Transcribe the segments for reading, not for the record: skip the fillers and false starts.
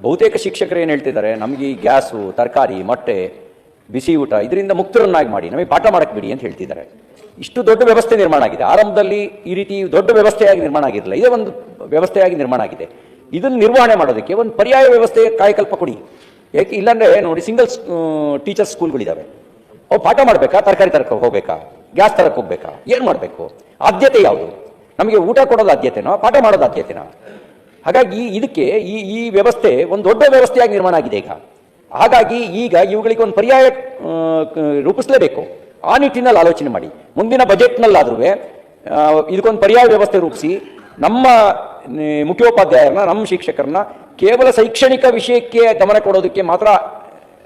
ಬಹುತೇಕ ಶಿಕ್ಷಕರು ಏನು ಹೇಳ್ತಿದ್ದಾರೆ, ನಮಗೆ ಈ ಗ್ಯಾಸು, ತರಕಾರಿ, ಮೊಟ್ಟೆ, ಬಿಸಿ ಊಟ ಇದರಿಂದ ಮುಕ್ತರನ್ನಾಗಿ ಮಾಡಿ, ನಮಗೆ ಪಾಠ ಮಾಡಕ್ಕೆ ಬಿಡಿ ಅಂತ ಹೇಳ್ತಿದ್ದಾರೆ. ಇಷ್ಟು ದೊಡ್ಡ ವ್ಯವಸ್ಥೆ ನಿರ್ಮಾಣ ಆಗಿದೆ. ಆರಂಭದಲ್ಲಿ ಈ ರೀತಿ ದೊಡ್ಡ ವ್ಯವಸ್ಥೆಯಾಗಿ ನಿರ್ಮಾಣ ಆಗಿರಲಿಲ್ಲ, ಇದೇ ಒಂದು ವ್ಯವಸ್ಥೆಯಾಗಿ ನಿರ್ಮಾಣ ಆಗಿದೆ. ಇದನ್ನು ನಿರ್ವಹಣೆ ಮಾಡೋದಕ್ಕೆ ಒಂದು ಪರ್ಯಾಯ ವ್ಯವಸ್ಥೆ ಕಾಯಕಲ್ಪ ಕೊಡಿ. ಯಾಕೆ ಇಲ್ಲಾಂದರೆ ನೋಡಿ, ಸಿಂಗಲ್ ಟೀಚರ್ಸ್ ಸ್ಕೂಲ್ಗಳಿದ್ದಾವೆ. ಅವು ಪಾಠ ಮಾಡಬೇಕಾ, ತರಕಾರಿ ತರಕ್ಕೆ ಹೋಗ್ಬೇಕಾ, ಗ್ಯಾಸ್ ತರಕ್ಕೆ ಹೋಗ್ಬೇಕಾ, ಏನು ಮಾಡಬೇಕು? ಆದ್ಯತೆ ಯಾವುದು? ನಮಗೆ ಊಟ ಕೊಡೋದು ಆದ್ಯತೆನೋ, ಪಾಠ ಮಾಡೋದು ಆದ್ಯತೆನೋ? ಹಾಗಾಗಿ ಇದಕ್ಕೆ ಈ ವ್ಯವಸ್ಥೆ ಒಂದು ದೊಡ್ಡ ವ್ಯವಸ್ಥೆಯಾಗಿ ನಿರ್ಮಾಣ ಆಗಿದೆ ಈಗ. ಹಾಗಾಗಿ ಈಗ ಇವುಗಳಿಗೆ ಒಂದು ಪರ್ಯಾಯ ರೂಪಿಸಲೇಬೇಕು. ಆ ನಿಟ್ಟಿನಲ್ಲಿ ಆಲೋಚನೆ ಮಾಡಿ. ಮುಂದಿನ ಬಜೆಟ್ನಲ್ಲಾದ್ರೂ ಇದಕ್ಕೊಂದು ಪರ್ಯಾಯ ವ್ಯವಸ್ಥೆ ರೂಪಿಸಿ ನಮ್ಮ ಮುಖ್ಯೋಪಾಧ್ಯಾಯರನ್ನ, ನಮ್ಮ ಶಿಕ್ಷಕರನ್ನ ಕೇವಲ ಶೈಕ್ಷಣಿಕ ವಿಷಯಕ್ಕೆ ಗಮನ ಕೊಡೋದಕ್ಕೆ ಮಾತ್ರ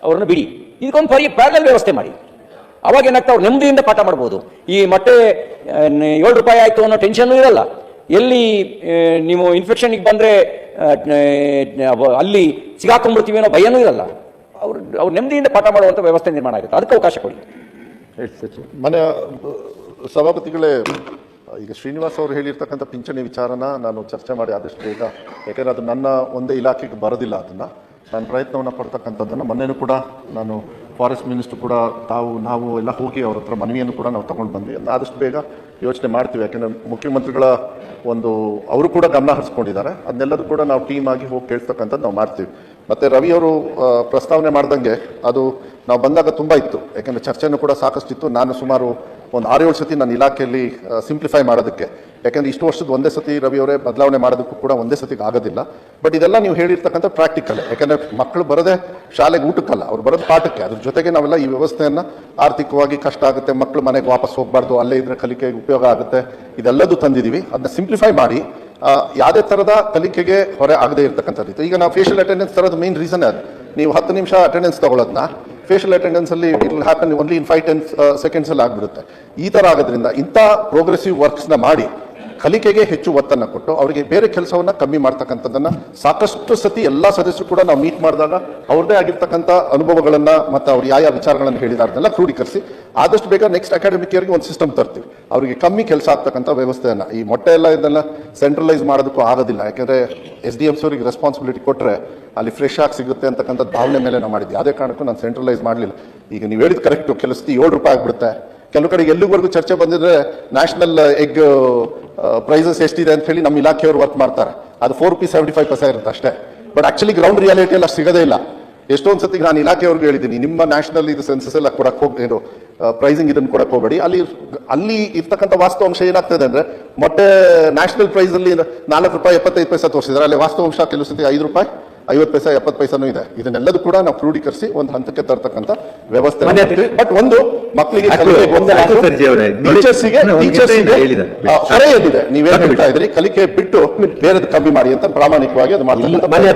ಅವರನ್ನು ಬಿಡಿ. ಇದಕ್ಕೊಂದು ಪ್ಯಾರಲಲ್ ವ್ಯವಸ್ಥೆ ಮಾಡಿ. ಅವಾಗ ಏನಾಗ್ತಾ, ಅವ್ರು ನೆಮ್ಮದಿಯಿಂದ ಪಾಠ ಮಾಡ್ಬೋದು. ಈ ಮೊಟ್ಟೆ 7 ರೂಪಾಯಿ ಆಯಿತು ಅನ್ನೋ ಟೆನ್ಷನ್ ಇರಲ್ಲ. ಎಲ್ಲಿ ನೀವು ಇನ್ಫೆಕ್ಷನ್ಗೆ ಬಂದರೆ ಅಲ್ಲಿ ಸಿಗಾಕೊಂಡ್ಬಿಡ್ತೀವಿ ಅನ್ನೋ ಭಯನೂ ಇರಲ್ಲ. ಅವ್ರು ನೆಮ್ಮದಿಯಿಂದ ಪಾಠ ಮಾಡುವಂಥ ವ್ಯವಸ್ಥೆ ನಿರ್ಮಾಣ ಆಗುತ್ತೆ. ಅದಕ್ಕೆ ಅವಕಾಶ ಕೊಡಿ. ಮನೆ ಸಭಾಪತಿಗಳೇ, ಈಗ ಶ್ರೀನಿವಾಸ್ ಅವರು ಹೇಳಿರ್ತಕ್ಕಂಥ ಪಿಂಚಣಿ ವಿಚಾರನ ನಾನು ಚರ್ಚೆ ಮಾಡಿ ಆದಷ್ಟು ಬೇಗ, ಯಾಕೆಂದರೆ ಅದು ನನ್ನ ಒಂದೇ ಇಲಾಖೆಗೆ ಬರೋದಿಲ್ಲ. ಅದನ್ನು ನಾನು ಪ್ರಯತ್ನವನ್ನು ಪಡ್ತಕ್ಕಂಥದ್ದನ್ನು ಮೊನ್ನೆನೂ ಕೂಡ ನಾನು ಫಾರೆಸ್ಟ್ ಮಿನಿಸ್ಟರ್ ಕೂಡ ನಾವು ಎಲ್ಲ ಹೋಗಿ ಅವ್ರ ಹತ್ರ ಮನವಿಯನ್ನು ಕೂಡ ನಾವು ತಗೊಂಡು ಬಂದ್ವಿ. ಆದಷ್ಟು ಬೇಗ ಯೋಚನೆ ಮಾಡ್ತೀವಿ. ಯಾಕೆಂದರೆ ಮುಖ್ಯಮಂತ್ರಿಗಳ ಅವರು ಕೂಡ ಗಮನ ಹರಿಸ್ಕೊಂಡಿದ್ದಾರೆ. ಅದನ್ನೆಲ್ಲದೂ ಕೂಡ ನಾವು ಟೀಮ್ ಆಗಿ ಹೋಗಿ ಕೇಳ್ತಕ್ಕಂಥದ್ದು ನಾವು ಮಾಡ್ತೀವಿ. ಮತ್ತು ರವಿ ಅವರು ಪ್ರಸ್ತಾವನೆ ಮಾಡ್ದಂಗೆ ಅದು ನಾವು ಬಂದಾಗ ತುಂಬ ಇತ್ತು. ಯಾಕೆಂದರೆ ಚರ್ಚೆನೂ ಕೂಡ ಸಾಕಷ್ಟಿತ್ತು. ನಾನು ಸುಮಾರು ಒಂದು 6-7 ಸತಿ ನನ್ನ ಇಲಾಖೆಯಲ್ಲಿ ಸಿಂಪ್ಲಿಫೈ ಮಾಡೋದಕ್ಕೆ, ಯಾಕೆಂದರೆ ಇಷ್ಟು ವರ್ಷದ ಒಂದೇ ಸತಿ ರವಿ ಅವರೇ ಬದಲಾವಣೆ ಮಾಡೋದಕ್ಕೂ ಕೂಡ ಒಂದೇ ಸತಿಗೆ ಆಗೋದಿಲ್ಲ. ಬಟ್ ಇದೆಲ್ಲ ನೀವು ಹೇಳಿರ್ತಕ್ಕಂಥ ಪ್ರಾಕ್ಟಿಕಲ್. ಯಾಕೆಂದರೆ ಮಕ್ಕಳು ಬರೋದೇ ಶಾಲೆಗೆ ಊಟಕ್ಕಲ್ಲ, ಅವ್ರು ಬರೋದು ಪಾಠಕ್ಕೆ. ಅದ್ರ ಜೊತೆಗೆ ನಾವೆಲ್ಲ ಈ ವ್ಯವಸ್ಥೆಯನ್ನು ಆರ್ಥಿಕವಾಗಿ ಕಷ್ಟ ಆಗುತ್ತೆ, ಮಕ್ಕಳು ಮನೆಗೆ ವಾಪಸ್ ಹೋಗಬಾರ್ದು, ಅಲ್ಲೇ ಇದ್ರೆ ಕಲಿಕೆಗೆ ಉಪಯೋಗ ಆಗುತ್ತೆ, ಇದೆಲ್ಲದೂ ತಂದಿದ್ದೀವಿ. ಅದನ್ನ ಸಿಂಪ್ಲಿಫೈ ಮಾಡಿ ಯಾವುದೇ ಥರದ ಕಲಿಕೆಗೆ ಹೊರೆ ಆಗದೇ ಇರ್ತಕ್ಕಂಥದ್ದು. ಈಗ ನಾವು ಫೇಶಿಯಲ್ ಅಟೆಂಡೆನ್ಸ್ ತರೋದು ಮೇನ್ ರೀಸನ್ ಅದು. ನೀವು 10 ನಿಮಿಷ ಅಟೆಂಡೆನ್ಸ್ ತಗೊಳ್ಳೋದನ್ನ ಫೇಶಿಯಲ್ ಅಟೆಂಡೆನ್ಸ್ ಅಲ್ಲಿ it will happen only in 5-10 seconds ಅಲ್ಲಿ ಆಗ್ಬಿಡುತ್ತೆ. ಈ ಥರ ಆಗೋದ್ರಿಂದ ಇಂಥ ಪ್ರೋಗ್ರೆಸಿವ್ ವರ್ಕ್ಸ್ನ ಮಾಡಿ ಕಲಿಕೆಗೆ ಹೆಚ್ಚು ಒತ್ತನ್ನು ಕೊಟ್ಟು ಅವರಿಗೆ ಬೇರೆ ಕೆಲಸವನ್ನು ಕಮ್ಮಿ ಮಾಡ್ತಕ್ಕಂಥದ್ದನ್ನು ಸಾಕಷ್ಟು ಸತಿ ಎಲ್ಲ ಸದಸ್ಯರು ಕೂಡ ನಾವು ಮೀಟ್ ಮಾಡಿದಾಗ ಅವ್ರದ್ದೇ ಆಗಿರ್ತಕ್ಕಂಥ ಅನುಭವಗಳನ್ನು ಮತ್ತು ಅವ್ರು ಯಾವ ವಿಚಾರಗಳನ್ನು ಹೇಳಿದಾರನ್ನೆಲ್ಲ ಕ್ರೋಢೀಕರಿಸಿ ಆದಷ್ಟು ಬೇಗ ನೆಕ್ಸ್ಟ್ ಅಕಾಡೆಮಿಕ್ ಇಯರ್ಗೆ ಒಂದು ಸಿಸ್ಟಮ್ ತರ್ತೀವಿ. ಅವರಿಗೆ ಕಮ್ಮಿ ಕೆಲಸ ಆಗ್ತಕ್ಕಂಥ ವ್ಯವಸ್ಥೆಯನ್ನು, ಈ ಮೊಟ್ಟೆ ಎಲ್ಲ ಇದನ್ನು ಸೆಂಟ್ರಲೈಸ್ ಮಾಡೋದಕ್ಕೂ ಆಗೋದಿಲ್ಲ. ಯಾಕೆಂದರೆ SDMs ಅವರಿಗೆ ರೆಸ್ಪಾನ್ಸಿಬಿಲಿಟಿ ಕೊಟ್ಟರೆ ಅಲ್ಲಿ ಫ್ರೆಶ್ ಆಗಿ ಸಿಗುತ್ತೆ ಅಂತಕ್ಕಂಥ ಭಾವನೆ ಮೇಲೆ ನಾವು ಮಾಡಿದ್ವಿ. ಯಾವುದೇ ಕಾರಣಕ್ಕೂ ನಾನು ಸೆಂಟ್ರಲೈಸ್ ಮಾಡಲಿಲ್ಲ. ಈಗ ನೀವು ಹೇಳಿದ ಕರೆಕ್ಟು, ಕೆಲವು ಸತಿ 7 ರೂಪಾಯಿ ಆಗಿಬಿಡುತ್ತೆ. ಕೆಲವು ಕಡೆ ಎಲ್ಲಿವರೆಗೂ ಚರ್ಚೆ ಬಂದಿದ್ರೆ ನ್ಯಾಷನಲ್ ಎಗ್ ಪ್ರೈಸಸ್ ಎಷ್ಟಿದೆ ಅಂತ ಹೇಳಿ ನಮ್ಮ ಇಲಾಖೆಯವರು ವರ್ಕ್ ಮಾಡ್ತಾರೆ. ಅದು 4 ರೂಪೀಸ್ 75 ಪೈಸೆ ಇರುತ್ತೆ ಅಷ್ಟೇ. ಬಟ್ ಆಕ್ಚುಲಿ ಗ್ರೌಂಡ್ ರಿಯಾಲಿಟಿ ಎಲ್ಲ ಸಿಗೋದೇ ಇಲ್ಲ. ಎಷ್ಟೊಂದು ಸತಿ ನಾನು ಇಲಾಖೆಯವ್ರಿಗೆ ಹೇಳಿದ್ದೀನಿ, ನಿಮ್ಮ ನ್ಯಾಷನಲ್ ಇದು ಸೆನ್ಸಸ್ ಎಲ್ಲ ಕೊಡಕ್ಕೆ ಹೋಗಿ ಪ್ರೈಸಿಂಗ್ ಇದನ್ನು ಕೊಡಕ್ಕೆ ಹೋಗಬೇಡಿ. ಅಲ್ಲಿ ಇರ್ತಕ್ಕಂಥ ವಾಸ್ತವಾಂಶ ಏನಾಗ್ತದೆ ಅಂದರೆ, ಮೊಟ್ಟೆ ನ್ಯಾಷನಲ್ ಪ್ರೈಸಲ್ಲಿ 4 ರೂಪಾಯಿ 75 ಪೈಸೆ ತೋರಿಸಿದ್ದಾರೆ. ಅಲ್ಲಿ ವಾಸ್ತವಾಂಶ ಕೆಲವು ಸತಿ 5 ರೂಪಾಯಿ 50 ಪೈಸೆ 70 ಪೈಸೆನೂ ಇದೆ. ಇದನ್ನೆಲ್ಲದೂ ಕೂಡ ನಾವು ಕ್ರೋಢೀಕರಿಸಿ ಒಂದು ಹಂತಕ್ಕೆ ತರ್ತಕ್ಕಂಥ ವ್ಯವಸ್ಥೆ. ಬಟ್ ಒಂದು ಮಕ್ಕಳಿಗೆ ಹೊರೆ ಏನಿದೆ, ನೀವೇನು ಹೇಳ್ತಾ ಇದ್ರಿ, ಕಲಿಕೆ ಬಿಟ್ಟು ಬೇರೆದು ಕಮ್ಮಿ ಮಾಡಿ ಅಂತ ಪ್ರಾಮಾಣಿಕವಾಗಿ ಅದು ಮಾಡ್ತಾರೆ.